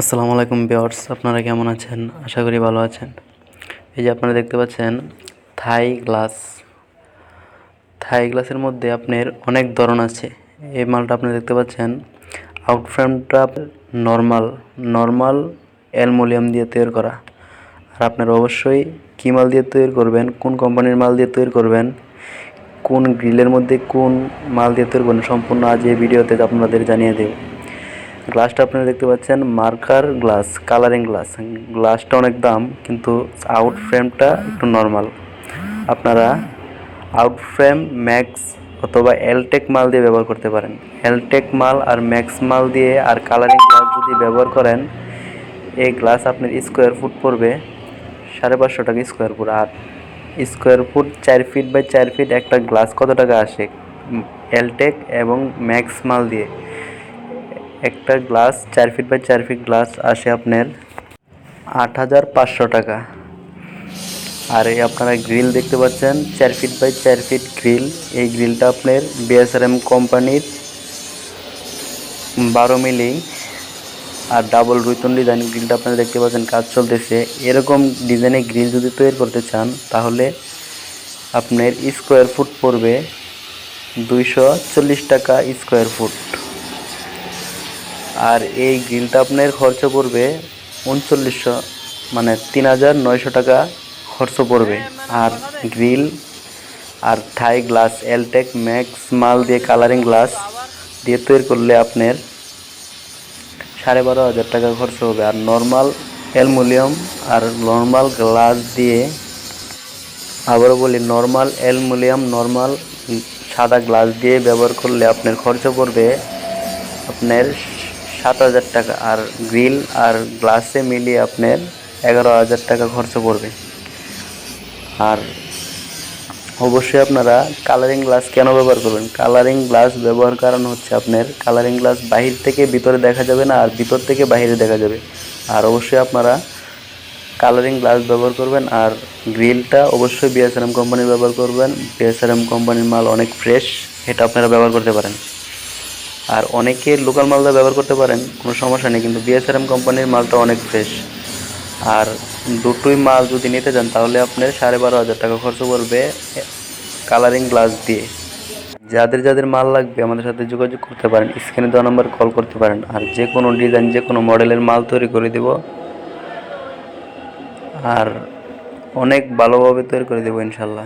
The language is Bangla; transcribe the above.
আসসালামু আলাইকুম ভিউয়ার্স, আপনারা কেমন আছেন? আশা করি ভালো আছেন। এই যে আপনারা দেখতে পাচ্ছেন থাই গ্লাসের মধ্যে আপনার অনেক ধরন আছে। এই মালটা আপনি দেখতে পাচ্ছেন আউট ফ্রেমটা নর্মাল অ্যালুমিনিয়াম দিয়ে তৈরি করা। আর আপনারা অবশ্যই কী মাল দিয়ে তৈরি করবেন, কোন কোম্পানির মাল দিয়ে তৈরি করবেন, কোন গ্রিলের মধ্যে কোন মাল দিয়ে তৈরি করবেন, সম্পূর্ণ আজ এই ভিডিওতে আপনাদের জানিয়ে দেব। গ্লাসটা আপনারা দেখতে পাচ্ছেন মার্কার গ্লাস, কালারিং গ্লাস। গ্লাসটা অনেক দাম, কিন্তু আউট ফ্রেমটা একটু নর্মাল। আপনারা আউট ফ্রেম ম্যাক্স অথবা এলটেক মাল দিয়ে ব্যবহার করতে পারেন। এলটেক মাল আর ম্যাক্স মাল দিয়ে আর কালারিং গ্লাস যদি ব্যবহার করেন, এই গ্লাস আপনার স্কোয়ার ফুট পড়বে 550 টাকা স্কোয়ার ফুট। আর square foot 4 feet by 4 feet একটা গ্লাস কত টাকা আসে এলটেক এবং ম্যাক্স মাল দিয়ে? একটা glass 4 feet by 4 feet glass আসে আপনার 8,500 টাকা। আর এই আপনারা গ্রিল দেখতে পাচ্ছেন 4 ফিট বাই 4 ফিট গ্রিল। এই গ্রিলটা আপনার বিএসআরএম কোম্পানির 12 মিলি আর ডাবল রুইতন ডিজাইন গ্রিলটা আপনারা দেখতে পাচ্ছেন কাজ চলতেছে। এরকম ডিজাইনের গ্রিল যদি তৈরি করতে চান, তাহলে আপনার স্কোয়ার ফুট পড়বে 240 টাকা স্কোয়ার ফুট। আর এই গ্রিলটা আপনার খরচ পড়বে 3900, মানে 3900 টাকা খরচ পড়বে। আর গ্রিল আর থাই গ্লাস এলটেক ম্যাক্স মাল দিয়ে কালারিং গ্লাস দিয়ে তৈরি করলে আপনার 12,500 টাকা খরচ হবে। আর নর্মাল অ্যালুমিনিয়াম আর নর্মাল গ্লাস দিয়ে, আবারও বলি, নর্মাল অ্যালুমিনিয়াম নর্মাল সাদা গ্লাস দিয়ে ব্যবহার করলে আপনার খরচ পড়বে আপনার 7,000 টাকা। আর গ্রিল আর গ্লাসে মিলিয়ে আপনার 11,000 টাকা খরচ পড়বে। আর অবশ্যই আপনারা কালারিং গ্লাস কেন ব্যবহার করবেন? কালারিং গ্লাস ব্যবহার কারণ হচ্ছে আপনার কালারিং গ্লাস বাহির থেকে ভিতরে দেখা যাবে না, আর ভিতর থেকে বাইরে দেখা যাবে। আর অবশ্যই আপনারা কালারিং গ্লাস ব্যবহার করবেন। আর গ্রিলটা অবশ্যই বিএসআরএম কোম্পানির ব্যবহার করবেন। বিএসআরএম কোম্পানির মাল অনেক ফ্রেশ, এটা আপনারা ব্যবহার করতে পারেন। আর অনেকে লোকাল মালটা ব্যবহার করতে পারেন, কোনো সমস্যা নেই, কিন্তু বিএসআরএম কোম্পানির মালটা অনেক ফ্রেশ। আর দুটোই মাল যদি নিতে চান, তাহলে আপনার 12,500 টাকা খরচ পড়বে কালারিং গ্লাস দিয়ে। যাদের মাল লাগবে আমাদের সাথে যোগাযোগ করতে পারেন, স্ক্রিনে দেওয়া নাম্বার কল করতে পারেন। আর যে কোনো ডিজাইন, যে কোনো মডেলের মাল তৈরি করে দেব, আর অনেক ভালোভাবে তৈরি করে দেবো ইনশাল্লাহ।